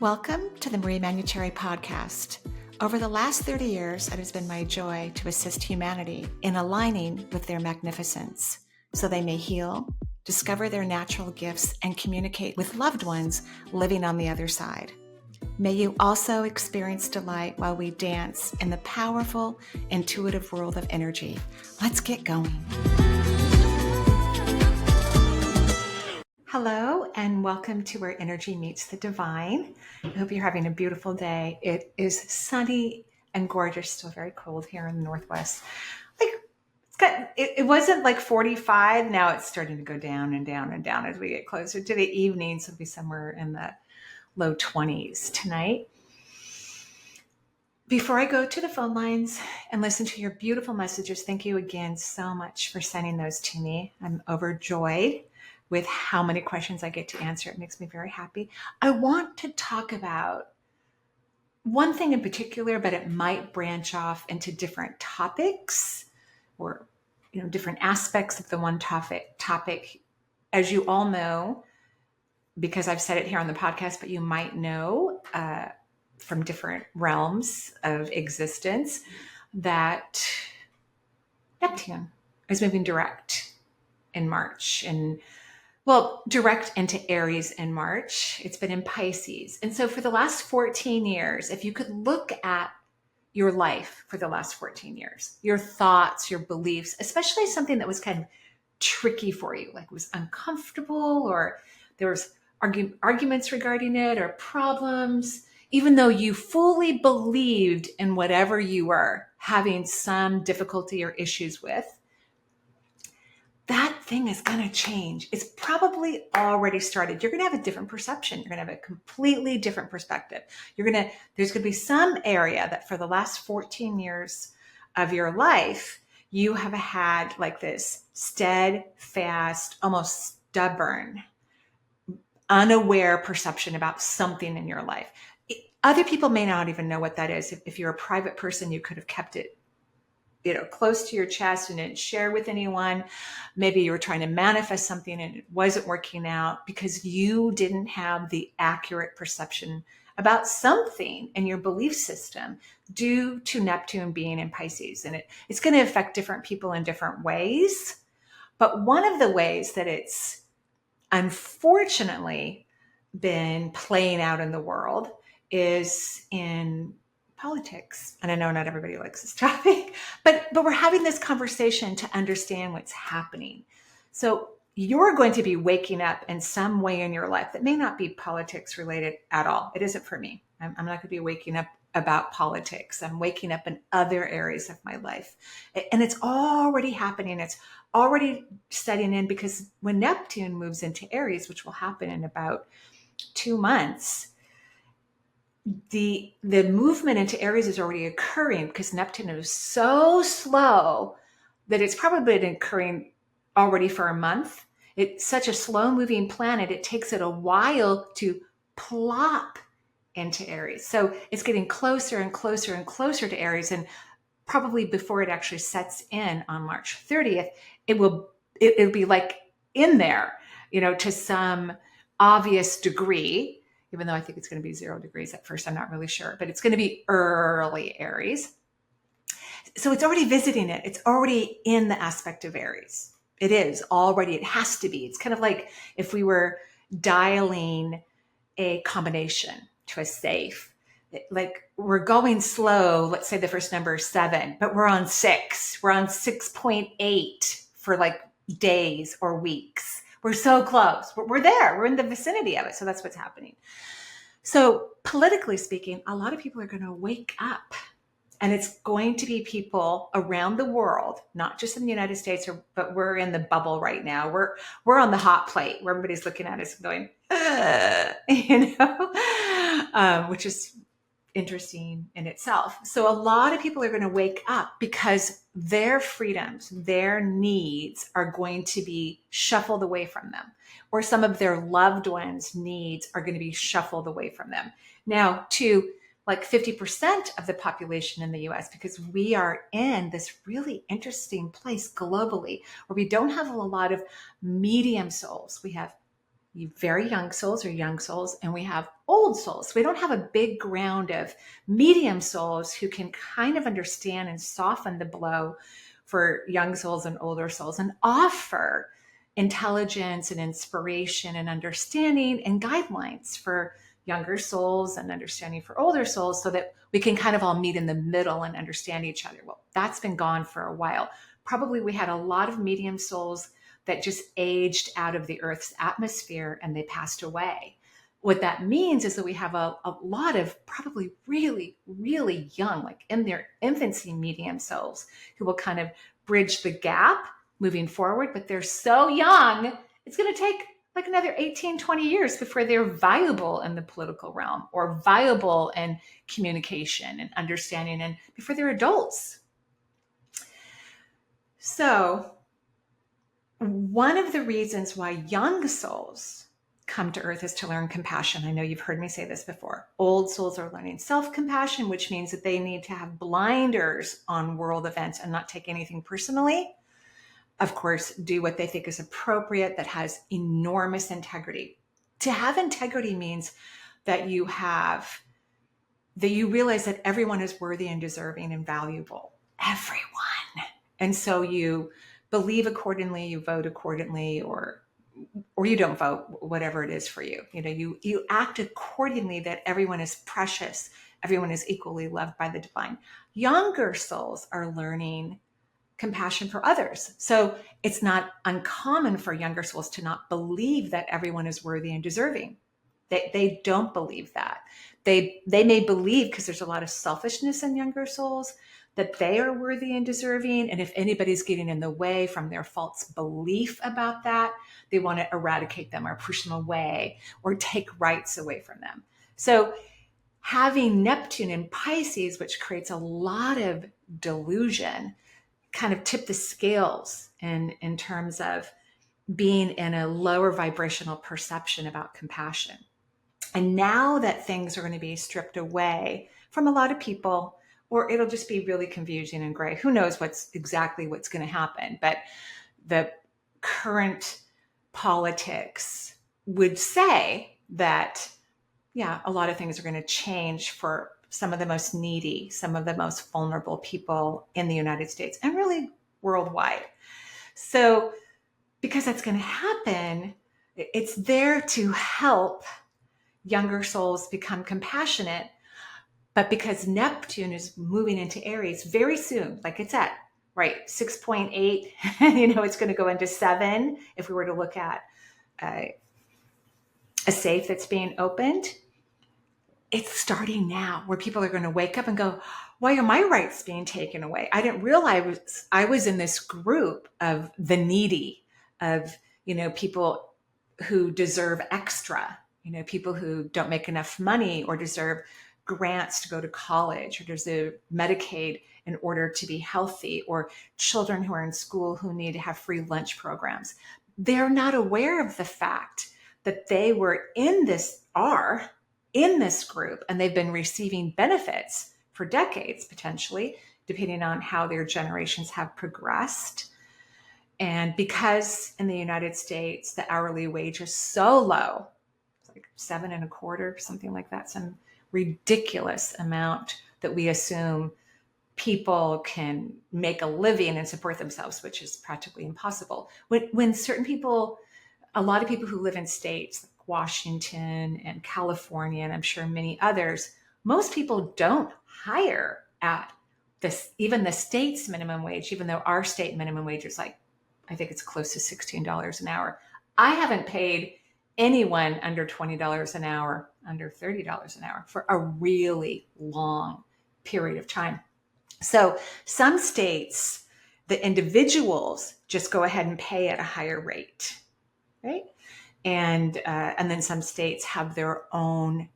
Welcome to the Manuchehri podcast. Over the last 30 years, it has been my joy to assist humanity in aligning with their magnificence so they may heal, discover their natural gifts, and communicate with loved ones living on the other side. May you also experience delight while we dance in the powerful, intuitive world of energy. Let's get going. Hello, and welcome to Where Energy Meets the Divine. I hope you're having a beautiful day. It is sunny and gorgeous, still very cold here in the Northwest. It wasn't like 45. Now it's starting to go down and down and down as we get closer to the evening. So it'll be somewhere in the low 20s tonight. Before I go to the phone lines and listen to your beautiful messages, thank you again so much for sending those to me. I'm overjoyed with how many questions I get to answer. It makes me very happy. I want to talk about one thing in particular, but it might branch off into different topics or different aspects of the one topic. As you all know, because I've said it here on the podcast, but you might know from different realms of existence that Neptune is moving direct in March, and direct into Aries in March. It's been in Pisces. And so for the last 14 years, if you could look at your life for the last 14 years, your thoughts, your beliefs, especially something that was kind of tricky for you, like was uncomfortable or there was arguments regarding it or problems, even though you fully believed in whatever you were having some difficulty or issues with, that thing is going to change. It's probably already started. You're going to have a different perception. You're going to have a completely different perspective. There's going to be some area that for the last 14 years of your life, you have had like this steadfast, almost stubborn, unaware perception about something in your life. Other people may not even know what that is. If you're a private person, you could have kept it close to your chest and didn't share with anyone. Maybe you were trying to manifest something and it wasn't working out because you didn't have the accurate perception about something in your belief system due to Neptune being in Pisces. And it's going to affect different people in different ways. But one of the ways that it's unfortunately been playing out in the world is in politics. And I know not everybody likes this topic, but we're having this conversation to understand what's happening. So you're going to be waking up in some way in your life that may not be politics related at all. It isn't for me. I'm not going to be waking up about politics. I'm waking up in other areas of my life. And it's already happening. It's already setting in because when Neptune moves into Aries, which will happen in about 2 months, the movement into Aries is already occurring because Neptune is so slow that it's probably been occurring already for a month. It's such a slow moving planet. It takes it a while to plop into Aries. So it's getting closer and closer and closer to Aries. And probably before it actually sets in on March 30th, it'll be like in there, to some obvious degree. Even though I think it's going to be 0 degrees at first, I'm not really sure, but it's going to be early Aries. So it's already visiting it. It's already in the aspect of Aries. It is already, it has to be. It's kind of like if we were dialing a combination to a safe, like we're going slow. Let's say the first number is 7, but we're on 6. We're on 6.8 for like days or weeks. We're so close. We're there. We're in the vicinity of it. So that's what's happening. So politically speaking, a lot of people are going to wake up, and it's going to be people around the world, not just in the United States, but we're in the bubble right now. We're on the hot plate where everybody's looking at us going, which is interesting in itself. So a lot of people are going to wake up because their freedoms, their needs are going to be shuffled away from them, or some of their loved ones' needs are going to be shuffled away from them. Now, to like 50% of the population in the US, because we are in this really interesting place globally where we don't have a lot of medium souls. We have very young souls or young souls, and we have old souls. We don't have a big ground of medium souls who can kind of understand and soften the blow for young souls and older souls and offer intelligence and inspiration and understanding and guidelines for younger souls and understanding for older souls so that we can kind of all meet in the middle and understand each other. Well, that's been gone for a while. Probably we had a lot of medium souls that just aged out of the Earth's atmosphere and they passed away. What that means is that we have a lot of probably really, really young, like in their infancy medium souls who will kind of bridge the gap moving forward, but they're so young, it's going to take like another 18, 20 years before they're viable in the political realm or viable in communication and understanding and before they're adults. So one of the reasons why young souls come to Earth is to learn compassion. I know you've heard me say this before. Old souls are learning self-compassion, which means that they need to have blinders on world events and not take anything personally. Of course, do what they think is appropriate, that has enormous integrity. To have integrity means that you realize that everyone is worthy and deserving and valuable. Everyone. And so you believe accordingly, you vote accordingly, or you don't vote, whatever it is for you. You act accordingly, that everyone is precious. Everyone is equally loved by the divine. Younger souls are learning compassion for others. So it's not uncommon for younger souls to not believe that everyone is worthy and deserving. They don't believe that. They may believe, because there's a lot of selfishness in younger souls, that they are worthy and deserving. And if anybody's getting in the way from their false belief about that, they want to eradicate them or push them away or take rights away from them. So having Neptune in Pisces, which creates a lot of delusion, kind of tip the scales in terms of being in a lower vibrational perception about compassion. And now that things are going to be stripped away from a lot of people, or it'll just be really confusing and gray. Who knows what's going to happen? But the current politics would say that, yeah, a lot of things are going to change for some of the most needy, some of the most vulnerable people in the United States and really worldwide. So because that's going to happen, it's there to help younger souls become compassionate. But because Neptune is moving into Aries very soon, like it's at, right, 6.8, it's going to go into 7 if we were to look at a safe that's being opened. It's starting now where people are going to wake up and go, why are my rights being taken away? I didn't realize I was in this group of the needy, of, people who deserve extra, people who don't make enough money or deserve grants to go to college or deserve Medicaid in order to be healthy, or children who are in school who need to have free lunch programs. They're not aware of the fact that they were in this group and they've been receiving benefits for decades, potentially, depending on how their generations have progressed. And because in the United States, the hourly wage is so low, it's like $7.25, something like that, some ridiculous amount that we assume people can make a living and support themselves, which is practically impossible. When certain people, a lot of people who live in states like Washington and California, and I'm sure many others, most people don't hire at this, even the state's minimum wage, even though our state minimum wage is like, I think it's close to $16 an hour. I haven't paid anyone under $20 an hour, under $30 an hour for a really long period of time. So some states, the individuals just go ahead and pay at a higher rate, right? And then some states have their own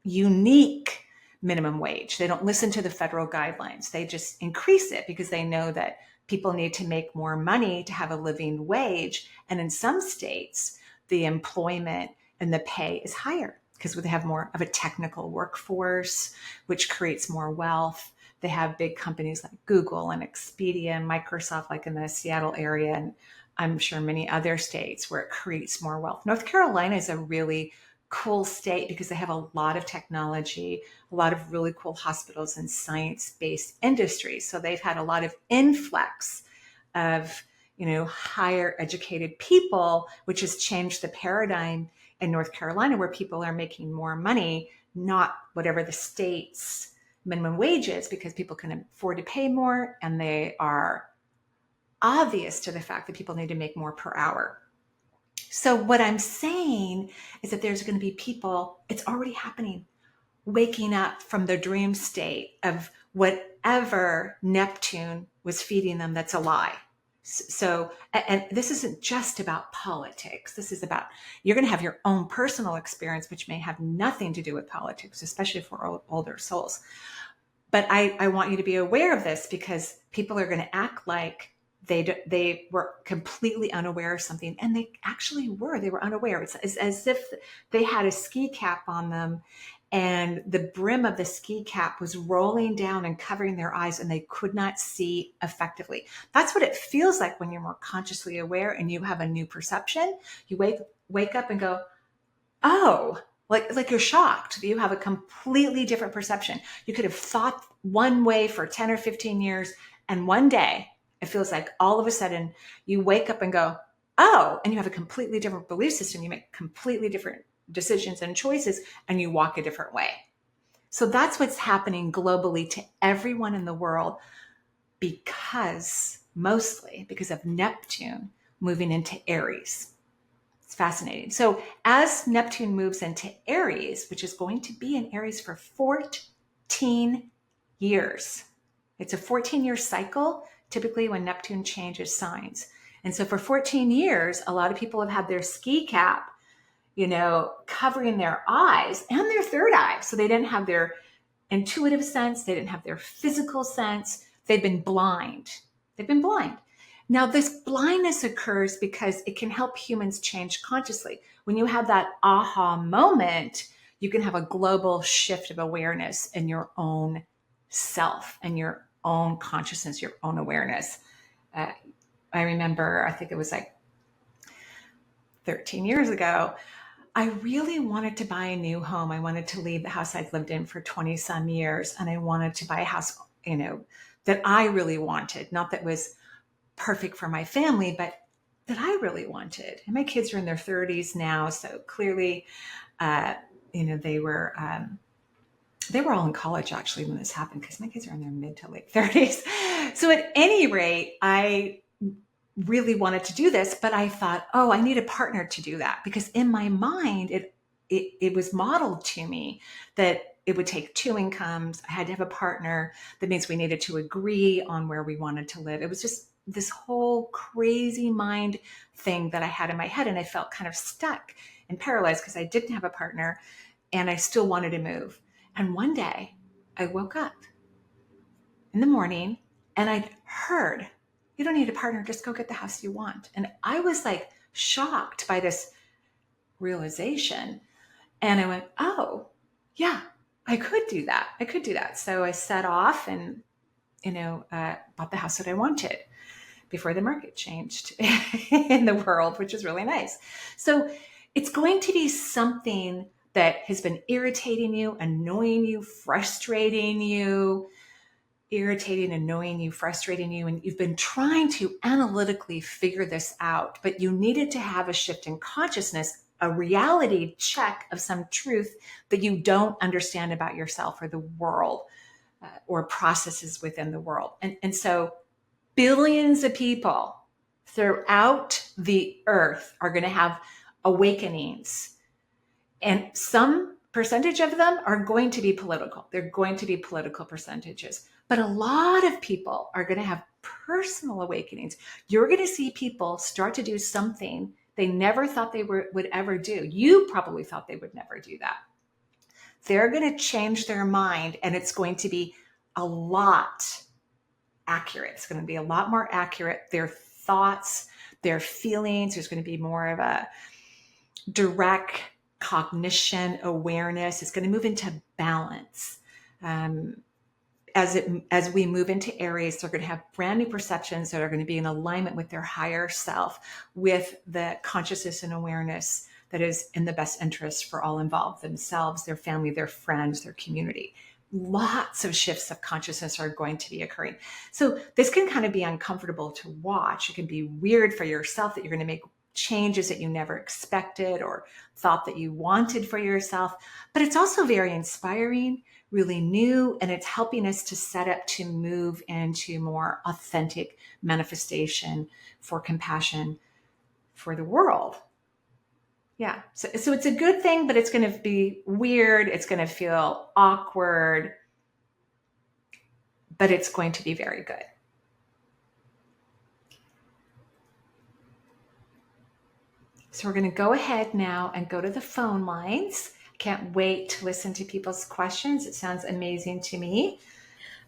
unique minimum wage. They don't listen to the federal guidelines. They just increase it because they know that people need to make more money to have a living wage. And in some states, the employment and the pay is higher because they have more of a technical workforce, which creates more wealth. They have big companies like Google and Expedia and Microsoft, like in the Seattle area, and I'm sure many other states where it creates more wealth. North Carolina is a really cool state because they have a lot of technology, a lot of really cool hospitals and science-based industries. So they've had a lot of influx of, higher educated people, which has changed the paradigm in North Carolina, where people are making more money, not whatever the state's minimum wage is, because people can afford to pay more, and they are obvious to the fact that people need to make more per hour. So what I'm saying is that there's going to be people, it's already happening, waking up from the dream state of whatever Neptune was feeding them that's a lie. So, and this isn't just about politics. This is about, you're going to have your own personal experience, which may have nothing to do with politics, especially for older souls. But I want you to be aware of this, because people are going to act like they were completely unaware of something, and they actually were. They were unaware. It's as if they had a ski cap on them, and the brim of the ski cap was rolling down and covering their eyes, and they could not see effectively. That's what it feels like when you're more consciously aware and you have a new perception. You wake up and go, oh, like you're shocked. You have a completely different perception. You could have thought one way for 10 or 15 years, and one day it feels like all of a sudden you wake up and go, oh, and you have a completely different belief system. You make completely different decisions and choices, and you walk a different way. So that's what's happening globally to everyone in the world, mostly because of Neptune moving into Aries. It's fascinating. So as Neptune moves into Aries, which is going to be in Aries for 14 years, it's a 14-year cycle, typically when Neptune changes signs. And so for 14 years, a lot of people have had their ski cap, covering their eyes and their third eye. So they didn't have their intuitive sense. They didn't have their physical sense. They've been blind. Now, this blindness occurs because it can help humans change consciously. When you have that aha moment, you can have a global shift of awareness in your own self and your own consciousness, your own awareness. I remember, I think it was like 13 years ago, I really wanted to buy a new home. I wanted to leave the house I'd lived in for 20 some years. And I wanted to buy a house, that I really wanted, not that was perfect for my family, but that I really wanted. And my kids are in their 30s now. So clearly, they were all in college actually when this happened, because my kids are in their mid to late 30s. So at any rate, I really wanted to do this, but I thought, oh, I need a partner to do that, because in my mind, it was modeled to me that it would take two incomes. I had to have a partner. That means we needed to agree on where we wanted to live. It was just this whole crazy mind thing that I had in my head. And I felt kind of stuck and paralyzed because I didn't have a partner and I still wanted to move. And one day I woke up in the morning and I'd heard, you don't need a partner, just go get the house you want. And I was like shocked by this realization. And I went, oh, yeah, I could do that. So I set off and, bought the house that I wanted before the market changed in the world, which is really nice. So it's going to be something that has been irritating you, annoying you, frustrating you, and you've been trying to analytically figure this out, but you needed to have a shift in consciousness, a reality check of some truth that you don't understand about yourself or the world or processes within the world. And so billions of people throughout the earth are going to have awakenings, and some percentage of them are going to be political. They're going to be political percentages. But a lot of people are going to have personal awakenings. You're going to see people start to do something they never thought they would ever do. You probably thought they would never do that. They're going to change their mind, and it's going to be a lot accurate. It's going to be a lot more accurate. Their thoughts, their feelings, there's going to be more of a direct cognition, awareness. It's going to move into balance. as we move into Aries, they're going to have brand new perceptions that are going to be in alignment with their higher self, with the consciousness and awareness that is in the best interest for all involved, themselves, their family, their friends, their community. Lots of shifts of consciousness are going to be occurring. So this can kind of be uncomfortable to watch. It can be weird for yourself that you're going to make changes that you never expected or thought that you wanted for yourself. But it's also very inspiring, really new, and it's helping us to set up to move into more authentic manifestation for compassion for the world. Yeah. So it's a good thing, but it's going to be weird. It's going to feel awkward, but it's going to be very good. So we're going to go ahead now and go to the phone lines. Can't wait to listen to people's questions. It sounds amazing to me.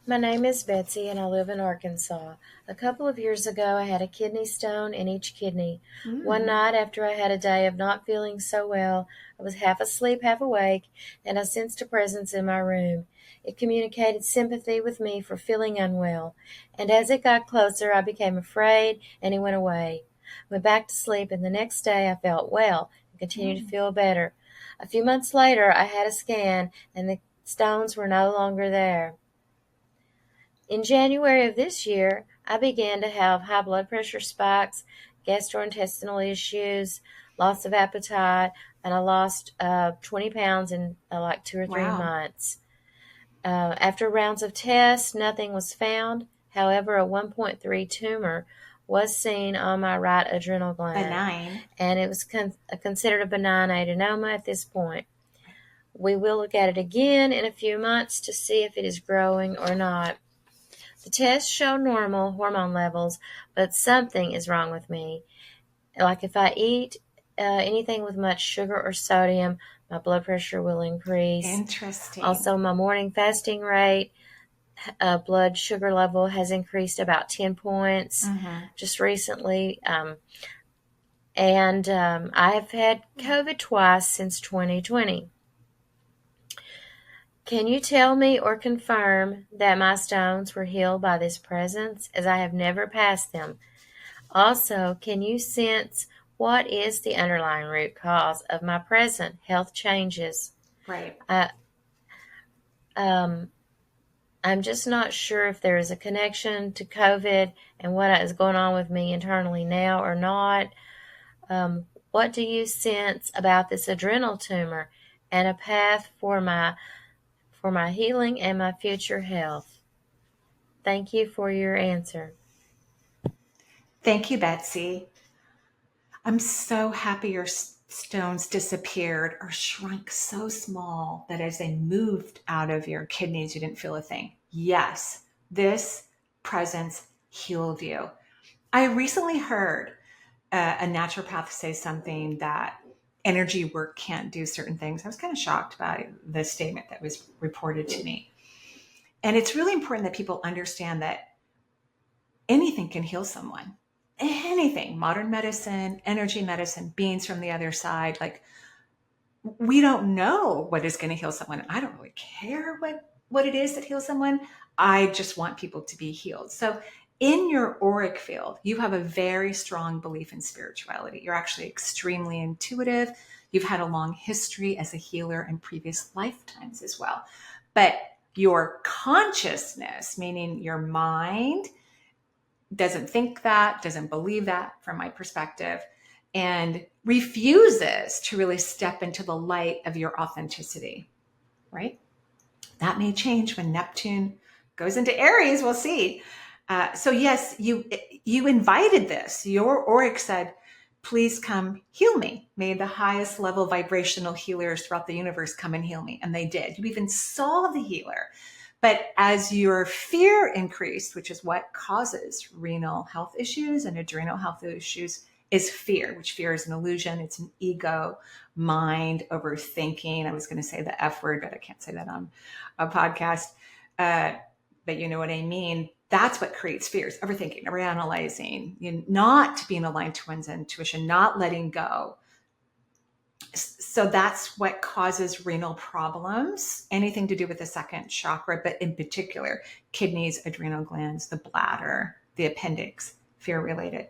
My name is Betsy and I live in Arkansas. A couple of years ago, I had a kidney stone in each kidney. One night after I had a day of not feeling so well, I was half asleep, half awake, and I sensed a presence in my room. It communicated sympathy with me for feeling unwell, and as it got closer, I became afraid and it went away. Went back to sleep, and the next day I felt well and continued to feel better. A few months later, I had a scan, and the stones were no longer there. In January of this year, I began to have high blood pressure spikes, gastrointestinal issues, loss of appetite, and I lost 20 pounds in like 2 or 3 months. After rounds of tests, nothing was found. However, a 1.3 tumor was seen on my right adrenal gland. Benign. And it was considered a benign adenoma at this point. We will look at it again in a few months to see if it is growing or not. The tests show normal hormone levels, but something is wrong with me. Like if I eat anything with much sugar or sodium, my blood pressure will increase. Interesting. Also, my morning fasting rate, blood sugar level has increased about 10 points just recently. And I have had COVID twice since 2020. Can you tell me or confirm that my stones were healed by this presence, as I have never passed them? Also, can you sense what is the underlying root cause of my present health changes? Right. I'm just not sure if there is a connection to COVID and what is going on with me internally now or not. What do you sense about this adrenal tumor and a path for my healing and my future health? Thank you for your answer. Thank you, Betsy. I'm so happy your stones disappeared or shrunk so small that as they moved out of your kidneys, you didn't feel a thing. Yes, this presence healed you. I recently heard a naturopath say something that energy work can't do certain things. I was kind of shocked by the statement that was reported to me. And it's really important that people understand that anything can heal someone. Anything, modern medicine, energy medicine, beings from the other side. Like, we don't know what is going to heal someone. I don't really care what it is that heals someone. I just want people to be healed. So in your auric field, you have a very strong belief in spirituality. You're actually extremely intuitive. You've had a long history as a healer in previous lifetimes as well. But your consciousness, meaning your mind, doesn't think that, doesn't believe that from my perspective, and refuses to really step into the light of your authenticity, right? That may change when Neptune goes into Aries. We'll see. So yes, you invited this. Your auric said, please come heal me. May the highest level vibrational healers throughout the universe come and heal me. And they did. You even saw the healer. But as your fear increased, which is what causes renal health issues and adrenal health issues, is fear, which fear is an illusion. It's an ego, mind, overthinking. I was going to say the F word, but I can't say that on a podcast. But you know what I mean? That's what creates fears, overthinking, overanalyzing, not being aligned to one's intuition, not letting go So that's what causes renal problems, anything to do with the second chakra, but in particular, kidneys, adrenal glands, the bladder, the appendix, fear related.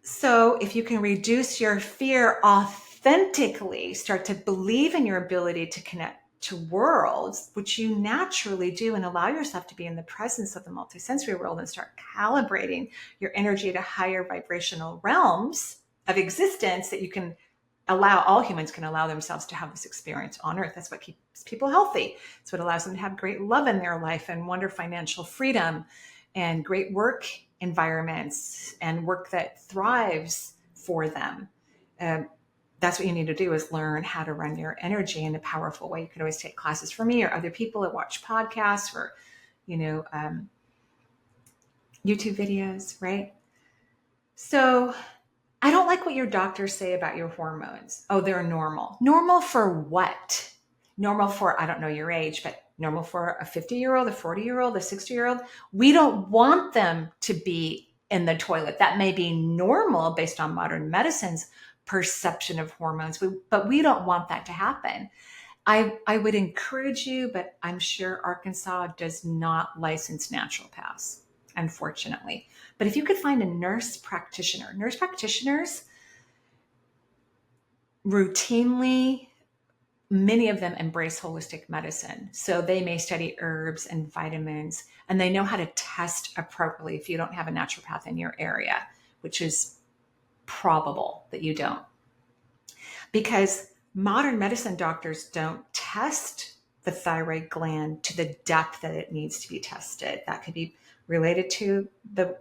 So if you can reduce your fear authentically, start to believe in your ability to connect to worlds, which you naturally do, and allow yourself to be in the presence of the multisensory world and start calibrating your energy to higher vibrational realms of existence, that you can allow, all humans can allow themselves to have this experience on earth. That's what keeps people healthy. It's what allows them to have great love in their life and wonder financial freedom and great work environments and work that thrives for them. That's what you need to do, is learn how to run your energy in a powerful way. You can always take classes from me or other people that watch podcasts or, YouTube videos, right? So I don't like what your doctors say about your hormones. Oh, they're normal. Normal for what? Normal for, I don't know your age, but normal for a 50-year-old, a 40-year-old, a 60-year-old. We don't want them to be in the toilet. That may be normal based on modern medicine's perception of hormones, but we don't want that to happen. I would encourage you, but I'm sure Arkansas does not license naturopaths, unfortunately. But if you could find a nurse practitioners routinely, many of them embrace holistic medicine. So they may study herbs and vitamins, and they know how to test appropriately if you don't have a naturopath in your area, which is probable that you don't. Because modern medicine doctors don't test the thyroid gland to the depth that it needs to be tested. That could be related to the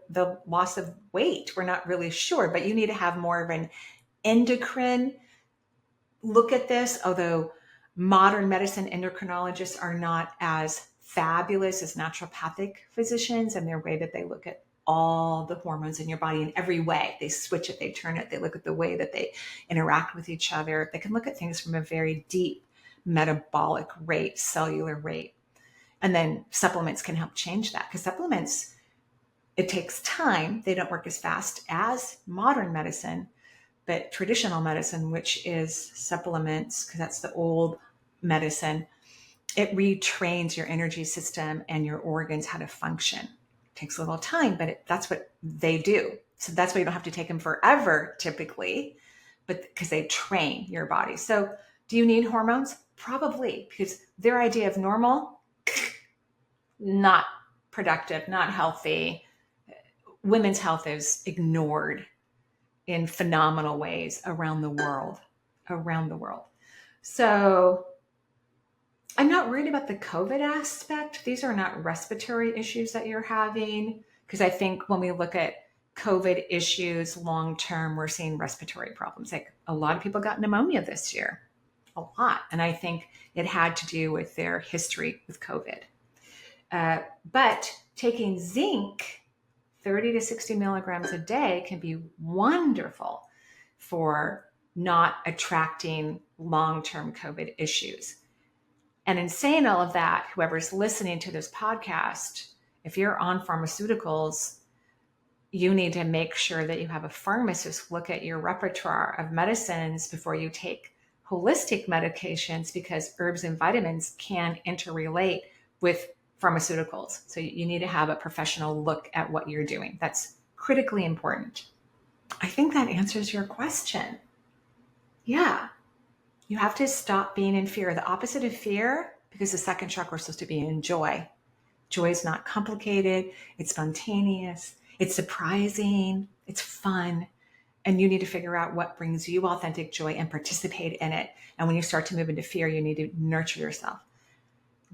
loss of weight. We're not really sure, but you need to have more of an endocrine look at this, although modern medicine endocrinologists are not as fabulous as naturopathic physicians in their way that they look at all the hormones in your body in every way. They switch it, they turn it, they look at the way that they interact with each other. They can look at things from a very deep metabolic rate, cellular rate. And then supplements can help change that, because supplements, it takes time. They don't work as fast as modern medicine, but traditional medicine, which is supplements, because that's the old medicine, it retrains your energy system and your organs how to function. It takes a little time, but that's what they do. So that's why you don't have to take them forever typically, but because they train your body. So do you need hormones? Probably, because their idea of normal, not productive, not healthy. Women's health is ignored in phenomenal ways around the world. So I'm not worried about the COVID aspect. These are not respiratory issues that you're having, because I think when we look at COVID issues long term, we're seeing respiratory problems. Like a lot of people got pneumonia this year, a lot. And I think it had to do with their history with COVID. But taking zinc 30 to 60 milligrams a day can be wonderful for not attracting long-term COVID issues. And in saying all of that, whoever's listening to this podcast, if you're on pharmaceuticals, you need to make sure that you have a pharmacist look at your repertoire of medicines before you take holistic medications, because herbs and vitamins can interrelate with pharmaceuticals. So you need to have a professional look at what you're doing. That's critically important. I think that answers your question. Yeah. You have to stop being in fear. The opposite of fear, because the second chakra is supposed to be in joy. Joy is not complicated. It's spontaneous. It's surprising. It's fun. And you need to figure out what brings you authentic joy and participate in it. And when you start to move into fear, you need to nurture yourself.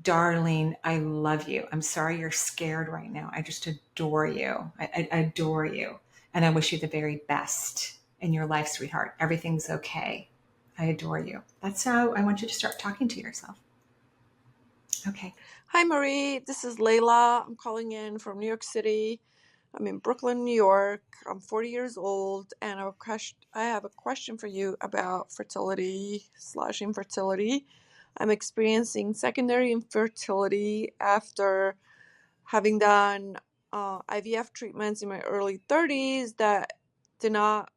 Darling, I love you. I'm sorry you're scared right now. I just adore you. I adore you. And I wish you the very best in your life, sweetheart. Everything's okay. I adore you. That's how I want you to start talking to yourself. Okay. Hi, Marie. This is Layla. I'm calling in from New York City. I'm in Brooklyn, New York. I'm 40 years old, and I have a question for you about fertility/infertility. I'm experiencing secondary infertility after having done IVF treatments in my early 30s that did not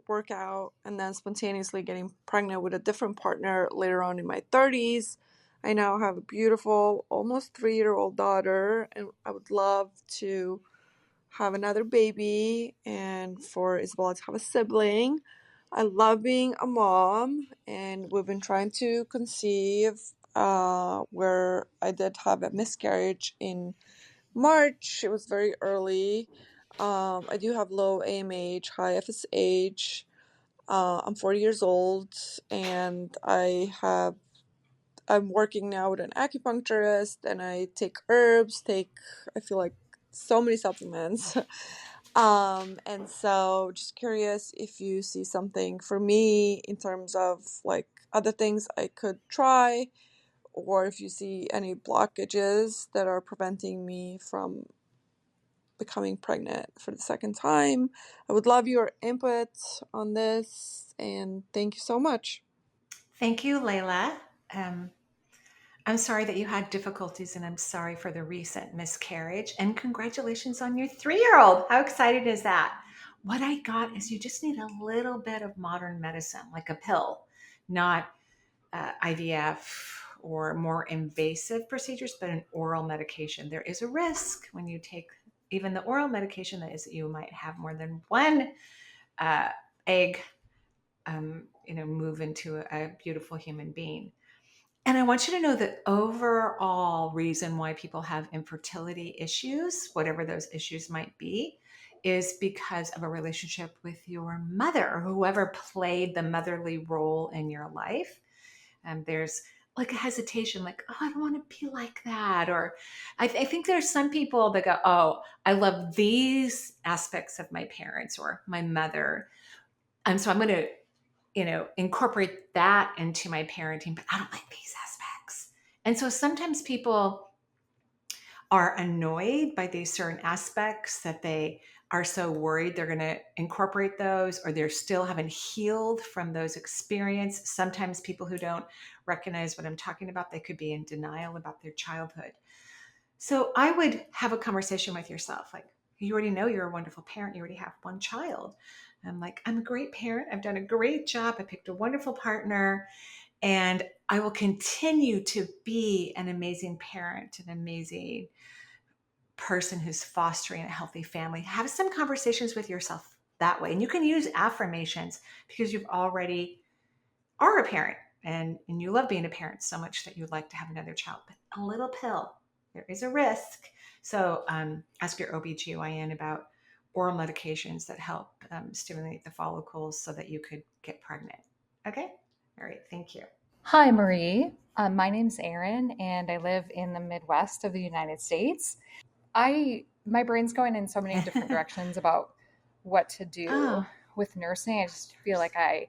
work out, and then spontaneously getting pregnant with a different partner later on in my 30s. I now have a beautiful, almost 3-year-old daughter, and I would love to have another baby and for Isabella to have a sibling. I love being a mom, and we've been trying to conceive, where I did have a miscarriage in March. It was very early. I do have low AMH, high FSH. I'm 40 years old, and I'm working now with an acupuncturist, and I take herbs, I feel like so many supplements. And so just curious if you see something for me in terms of like other things I could try, or if you see any blockages that are preventing me from becoming pregnant for the second time. I would love your input on this, and thank you so much. Thank you, Layla. I'm sorry that you had difficulties, and I'm sorry for the recent miscarriage. And congratulations on your 3-year-old. How exciting is that? What I got is you just need a little bit of modern medicine, like a pill, not IVF or more invasive procedures, but an oral medication. There is a risk when you take even the oral medication that is that you might have more than one uh, egg, move into a beautiful human being. And I want you to know that overall reason why people have infertility issues, whatever those issues might be, is because of a relationship with your mother or whoever played the motherly role in your life. And there's like a hesitation, like, oh, I don't want to be like that. Or I think there's some people that go, oh, I love these aspects of my parents or my mother. And so I'm going to incorporate that into my parenting, but I don't like these aspects. And so sometimes people are annoyed by these certain aspects that they are so worried they're going to incorporate those, or they're still haven't healed from those experiences. Sometimes people who don't recognize what I'm talking about, they could be in denial about their childhood. So I would have a conversation with yourself. Like, you already know you're a wonderful parent. You already have one child. I'm like, I'm a great parent. I've done a great job. I picked a wonderful partner, and I will continue to be an amazing parent, an amazing person who's fostering a healthy family. Have some conversations with yourself that way. And you can use affirmations because you've already are a parent, and you love being a parent so much that you'd like to have another child. But a little pill, there is a risk. So ask your OBGYN about oral medications that help stimulate the follicles so that you could get pregnant. Okay? All right. Thank you. Hi, Marie. My name's Erin, and I live in the Midwest of the United States. My brain's going in so many different directions about what to do Oh. with nursing. I just feel like I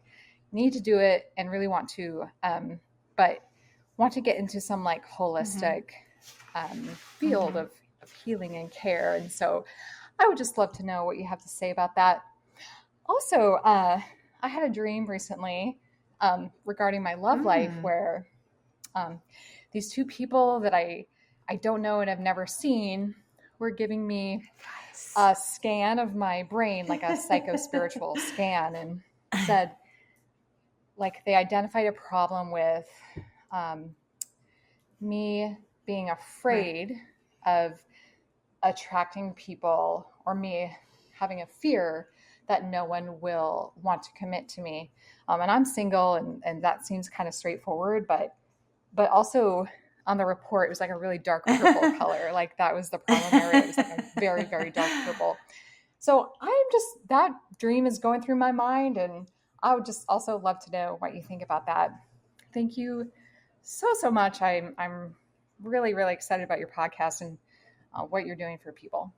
need to do it and really want to, but want to get into some like holistic field of healing and care. And so I would just love to know what you have to say about that. Also, I had a dream recently regarding my love life where these two people that I don't know and have never seen were giving me a scan of my brain, like a psycho-spiritual scan, and said, like, they identified a problem with me being afraid of attracting people, or me having a fear that no one will want to commit to me. And I'm single, and that seems kind of straightforward, but also on the report, it was like a really dark purple color. Like that was the problem area. It was like a very, very dark purple. So that dream is going through my mind, and I would just also love to know what you think about that. Thank you so much. I'm really, really excited about your podcast and what you're doing for people.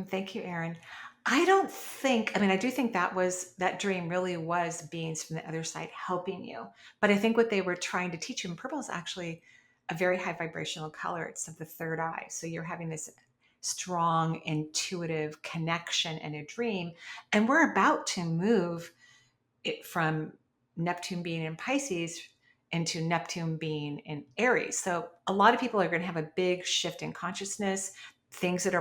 Thank you, Erin. I do think that dream really was beings from the other side helping you. But I think what they were trying to teach you, and purple is actually a very high vibrational color. It's of the third eye. So you're having this strong intuitive connection in a dream. And we're about to move it from Neptune being in Pisces into Neptune being in Aries. So a lot of people are going to have a big shift in consciousness. things that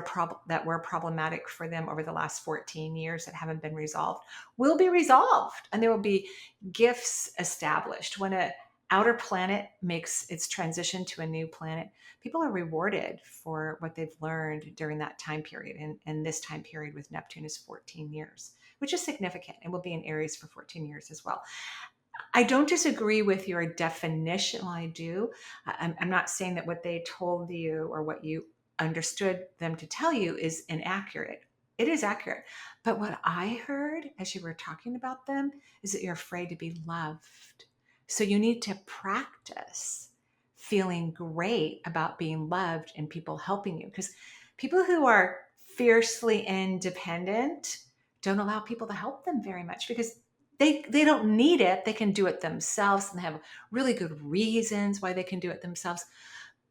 that were problematic for them over the last 14 years that haven't been resolved will be resolved, and there will be gifts established. When a outer planet makes its transition to a new planet, people are rewarded for what they've learned during that time period. And this time period with Neptune is 14 years, which is significant, and will be in Aries for 14 years as well. I don't disagree with your definition. Well, I do. I'm not saying that what they told you or what you understood them to tell you is inaccurate. It is accurate. But what I heard as you were talking about them is that you're afraid to be loved. So you need to practice feeling great about being loved and people helping you. Because people who are fiercely independent don't allow people to help them very much, because they don't need it. They can do it themselves, and they have really good reasons why they can do it themselves.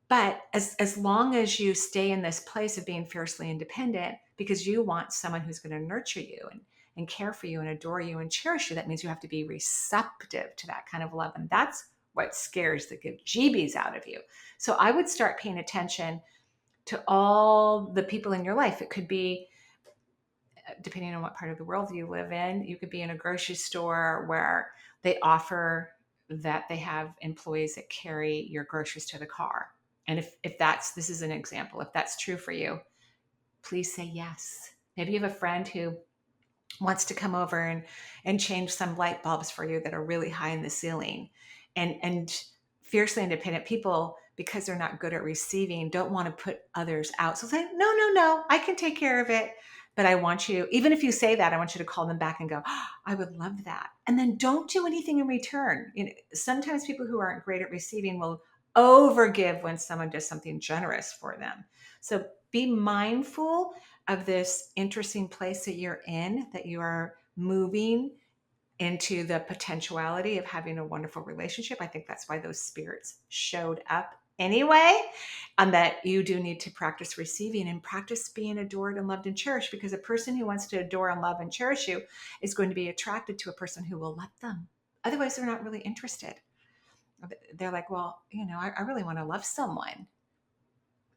But as long as you stay in this place of being fiercely independent because you want someone who's going to nurture you and care for you and adore you and cherish you, that means you have to be receptive to that kind of love. And that's what scares the jeebies out of you. So I would start paying attention to all the people in your life. It could be, depending on what part of the world you live in, you could be in a grocery store where they offer that they have employees that carry your groceries to the car. And if that's, this is an example, if that's true for you, please say yes. Maybe you have a friend who wants to come over and change some light bulbs for you that are really high in the ceiling. And fiercely independent people, because they're not good at receiving, don't want to put others out. So say, no, I can take care of it. But I want you, even if you say that, I want you to call them back and go, oh, I would love that. And then don't do anything in return. Sometimes people who aren't great at receiving will overgive when someone does something generous for them. So be mindful of this interesting place that you're in, that you are moving into the potentiality of having a wonderful relationship. I think that's why those spirits showed up anyway, and that you do need to practice receiving and practice being adored and loved and cherished, because a person who wants to adore and love and cherish you is going to be attracted to a person who will let them. Otherwise, they're not really interested. They're like, well, I really want to love someone.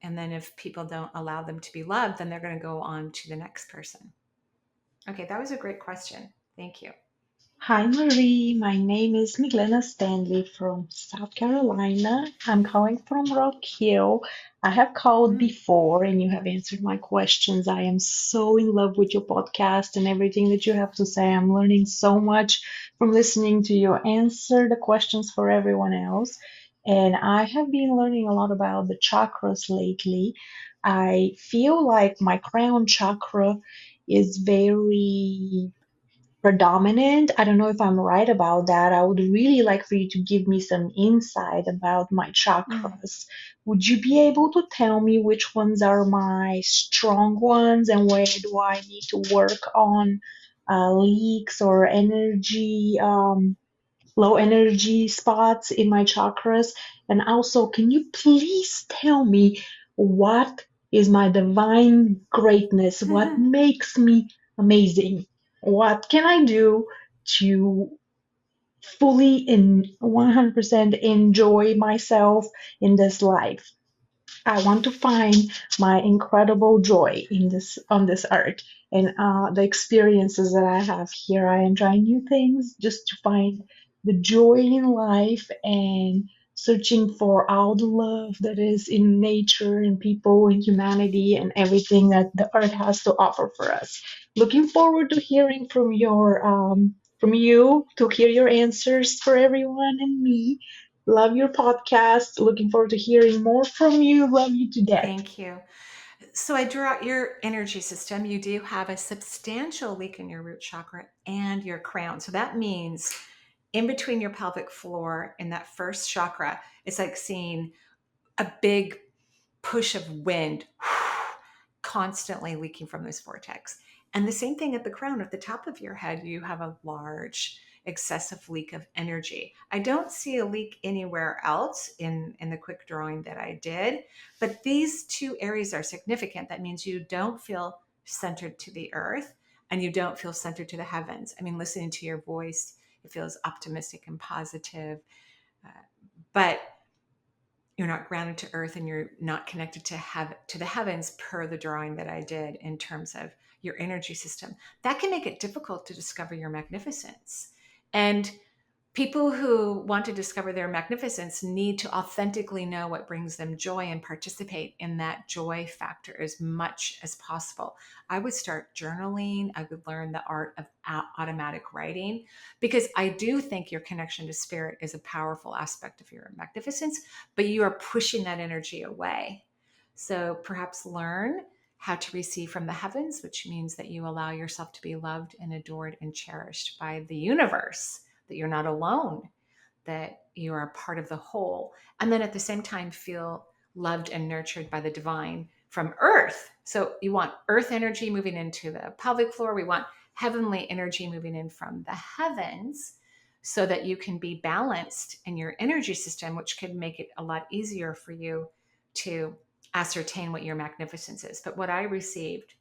And then if people don't allow them to be loved, then they're going to go on to the next person. Okay, that was a great question. Thank you. Hi Marie, my name is Milena Stanley from South Carolina. I'm calling from Rock Hill. I have called before and you have answered my questions. I am so in love with your podcast and everything that you have to say. I'm learning so much from listening to you answer the questions for everyone else. And I have been learning a lot about the chakras lately. I feel like my crown chakra is very predominant. I don't know if I'm right about that. I would really like for you to give me some insight about my chakras. Would you be able to tell me which ones are my strong ones and where do I need to work on leaks or energy, low energy spots in my chakras? And also, can you please tell me what is my divine greatness? What makes me amazing? What can I do to fully and 100% enjoy myself in this life? I want to find my incredible joy in this on this earth, and the experiences that I have here. I am trying new things just to find the joy in life and searching for all the love that is in nature and people and humanity and everything that the earth has to offer for us. Looking forward to hearing from you, to hear your answers for everyone and me. Love your podcast. Looking forward to hearing more from you. Love you to death. Thank you. So I drew out your energy system. You do have a substantial leak in your root chakra and your crown. So that means in between your pelvic floor and that first chakra, it's like seeing a big push of wind constantly leaking from this vortex. And the same thing at the crown. At the top of your head, you have a large excessive leak of energy. I don't see a leak anywhere else in the quick drawing that I did, but these two areas are significant. That means you don't feel centered to the earth and you don't feel centered to the heavens. I mean, listening to your voice, it feels optimistic and positive. But you're not grounded to earth and you're not connected to the heavens per the drawing that I did in terms of your energy system, that can make it difficult to discover your magnificence. And people who want to discover their magnificence need to authentically know what brings them joy and participate in that joy factor as much as possible. I would start journaling. I would learn the art of automatic writing, because I do think your connection to spirit is a powerful aspect of your magnificence, but you are pushing that energy away. So perhaps learn how to receive from the heavens, which means that you allow yourself to be loved and adored and cherished by the universe, that you're not alone, that you are a part of the whole. And then at the same time, feel loved and nurtured by the divine from earth. So you want earth energy moving into the pelvic floor. We want heavenly energy moving in from the heavens, so that you can be balanced in your energy system, which can make it a lot easier for you to ascertain what your magnificence is. But what I received,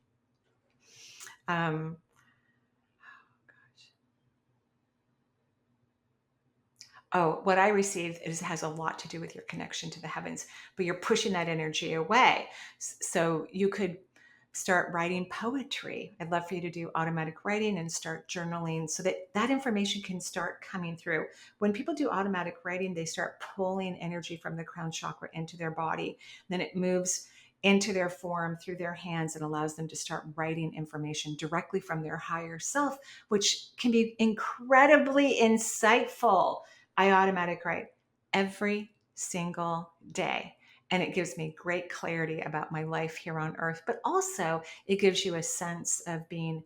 what I received has a lot to do with your connection to the heavens, but you're pushing that energy away. So you could start writing poetry. I'd love for you to do automatic writing and start journaling, so that that information can start coming through. When people do automatic writing, they start pulling energy from the crown chakra into their body. Then it moves into their form through their hands and allows them to start writing information directly from their higher self, which can be incredibly insightful. I automatic write every single day. And it gives me great clarity about my life here on earth, but also it gives you a sense of being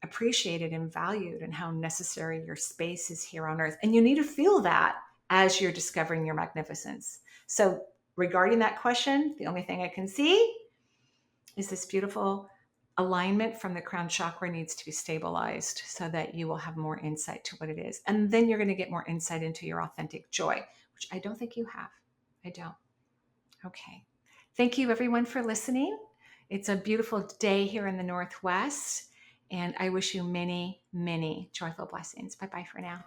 appreciated and valued and how necessary your space is here on earth. And you need to feel that as you're discovering your magnificence. So regarding that question, the only thing I can see is this beautiful alignment from the crown chakra needs to be stabilized, so that you will have more insight to what it is. And then you're going to get more insight into your authentic joy, which I don't think you have. I don't. Okay. Thank you everyone for listening. It's a beautiful day here in the Northwest, and I wish you many, many joyful blessings. Bye-bye for now.